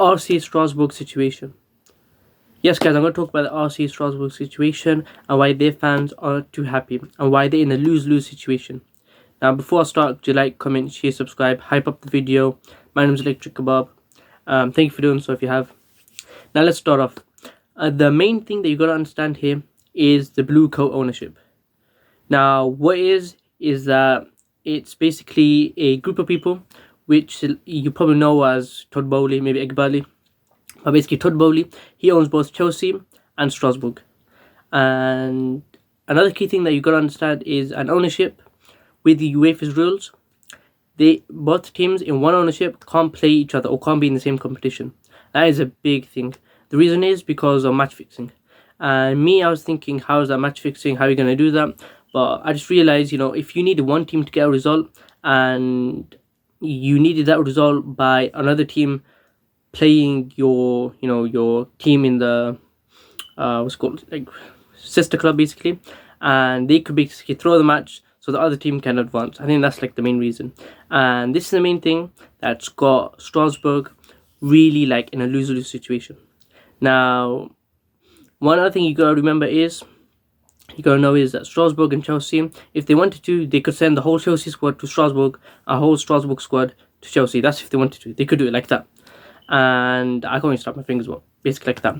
RC Strasbourg situation. Yes, guys, I'm going to talk about the RC Strasbourg situation and why their fans aren't too happy and why they're in a lose-lose situation. Now, before I start, do you like, comment, share, subscribe, hype up the video. My name is Electric Kebab. Thank you for doing so if you have. Now, let's start off. The main thing that you got to understand here is the BlueCo ownership. Now, what is that it's basically a group of people which you probably know as Todd Bowley, maybe Egbali. But basically, Todd Bowley, he owns both Chelsea and Strasbourg. And another key thing that you got to understand is an ownership with the UEFA's rules. Both teams in one ownership can't play each other or can't be in the same competition. That is a big thing. The reason is because of match fixing. And I was thinking, how is that match fixing? How are you going to do that? But I just realized, if you needed one team to get a result and you needed that result by another team playing your team in the what's called like sister club basically, and they could basically throw the match so the other team can advance. I think that's like the main reason, and this is the main thing that's got Strasbourg really like in a lose-lose situation. Now, one other thing you gotta remember is that Strasbourg and Chelsea, if they wanted to, they could send the whole Chelsea squad to Strasbourg, a whole Strasbourg squad to Chelsea. That's if they wanted to. They could do it like that. And I can't even stop my fingers, well, basically like that.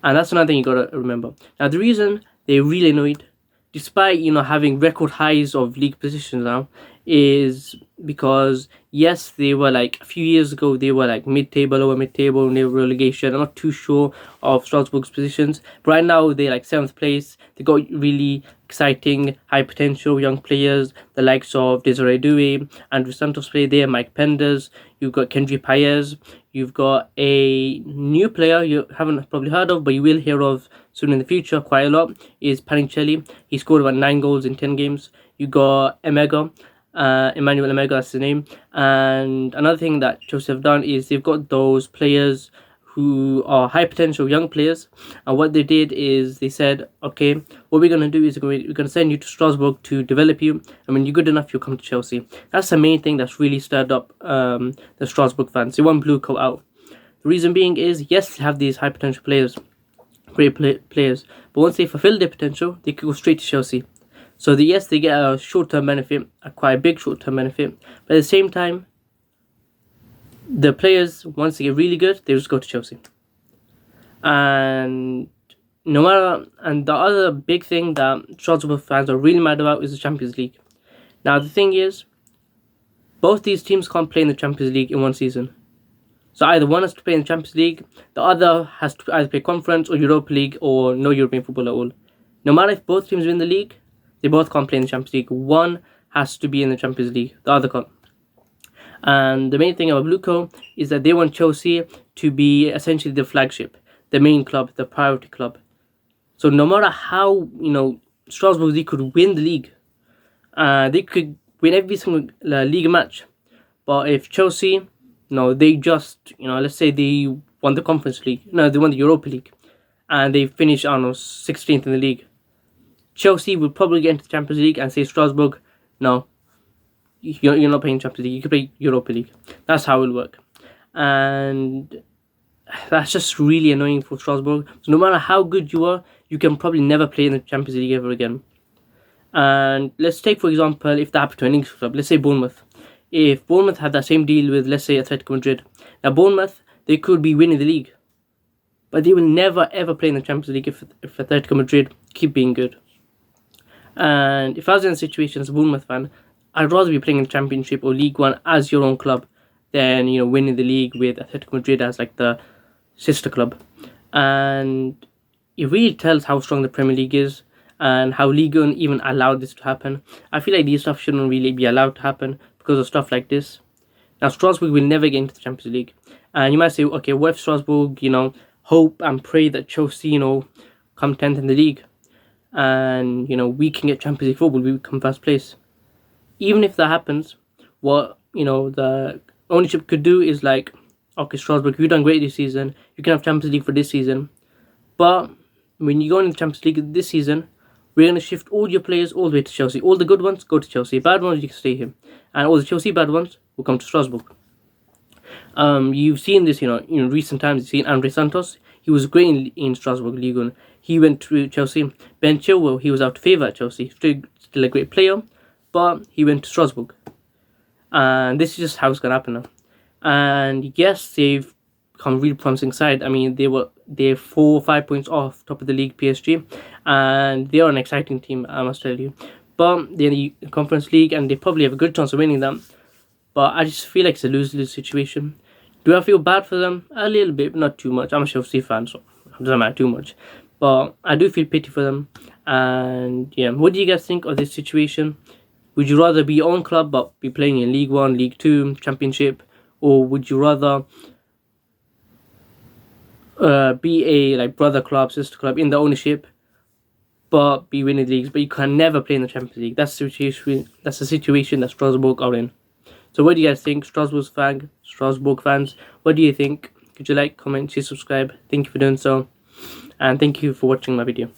And that's another thing you gotta remember. Now, the reason they're really annoyed, despite having record highs of league positions now, is because yes, they were like a few years ago they were like mid-table, lower mid-table, and they were relegation. I'm not too sure of Strasbourg's positions, but right now they're like 7th place. They got really exciting, high potential young players, the likes of Desiree Doué, Andrew Santos play there, Mike Penders. You've got Kendry Paez. You've got a new player you haven't probably heard of, but you will hear of soon in the future quite a lot, is Panichelli. He scored about 9 goals in 10 games. You got Emega. Emmanuel Omega, that's his name. And another thing that Chelsea have done is they've got those players who are high potential young players, and what they did is they said, okay, what we're going to do is we're going to send you to Strasbourg to develop you, and when you're good enough you'll come to Chelsea. That's the main thing that's really stirred up the Strasbourg fans. They want BlueCo out. The reason being is, yes, they have these high potential players, great players, but once they fulfill their potential they could go straight to Chelsea. So yes, they get a short-term benefit, a quite big short-term benefit, but at the same time, the players, once they get really good, they just go to Chelsea. And the other big thing that Strasbourg fans are really mad about is the Champions League. Now, the thing is, both these teams can't play in the Champions League in one season. So either one has to play in the Champions League, the other has to either play Conference or Europa League or no European football at all. No matter if both teams win the league, they both can't play in the Champions League. One has to be in the Champions League, the other can't. And the main thing about BlueCo is that they want Chelsea to be essentially the flagship, the main club, the priority club. So no matter how, Strasbourg, they could win the league. They could win every single league match. But if Chelsea, they just, let's say they won the Conference League. No, they won the Europa League. And they finished, 16th in the league. Chelsea will probably get into the Champions League and say, Strasbourg, no, you're not playing Champions League, you can play Europa League. That's how it will work. And that's just really annoying for Strasbourg. So no matter how good you are, you can probably never play in the Champions League ever again. And let's take, for example, if that happened to an English club, let's say Bournemouth. If Bournemouth had that same deal with, let's say, Atletico Madrid. Now, Bournemouth, they could be winning the league, but they will never, ever play in the Champions League if Atletico Madrid keep being good. And if I was in a situation as a Bournemouth fan, I'd rather be playing in the Championship or League One as your own club than, winning the league with Atletico Madrid as like the sister club. And it really tells how strong the Premier League is and how Ligue 1 even allowed this to happen. I feel like these stuff shouldn't really be allowed to happen because of stuff like this. Now, Strasbourg will never get into the Champions League. And you might say, okay, what if Strasbourg, hope and pray that Chelsea, come 10th in the league? And we can get Champions League football, we come first place. Even if that happens, what the ownership could do is like, okay, Strasbourg, you've done great this season, you can have Champions League for this season, but when you go into the Champions League this season, we're going to shift all your players all the way to Chelsea. All the good ones go to Chelsea, bad ones you can stay here, and all the Chelsea bad ones will come to Strasbourg. You've seen this, in recent times. You've seen Andre Santos. He was great in Strasbourg League 1. He went to Chelsea. Ben Chilwell, he was out of favour at Chelsea. Still a great player, but he went to Strasbourg. And this is just how it's going to happen now. And yes, they've become a really promising side. I mean, they're 4 or 5 points off top of the league, PSG, and they are an exciting team, I must tell you. But they're in the Conference League, and they probably have a good chance of winning them. But I just feel like it's a lose-lose situation. Do I feel bad for them? A little bit, but not too much. I'm a Chelsea fan, so it doesn't matter too much. But I do feel pity for them. And yeah, what do you guys think of this situation? Would you rather be your own club but be playing in League 1, League 2, Championship? Or would you rather be a brother club, sister club in the ownership, but be winning leagues, but you can never play in the Champions League? That's the situation that Strasbourg are in. So what do you guys think, Strasbourg fans? What do you think? Could you like, comment, share, subscribe? Thank you for doing so, and thank you for watching my video.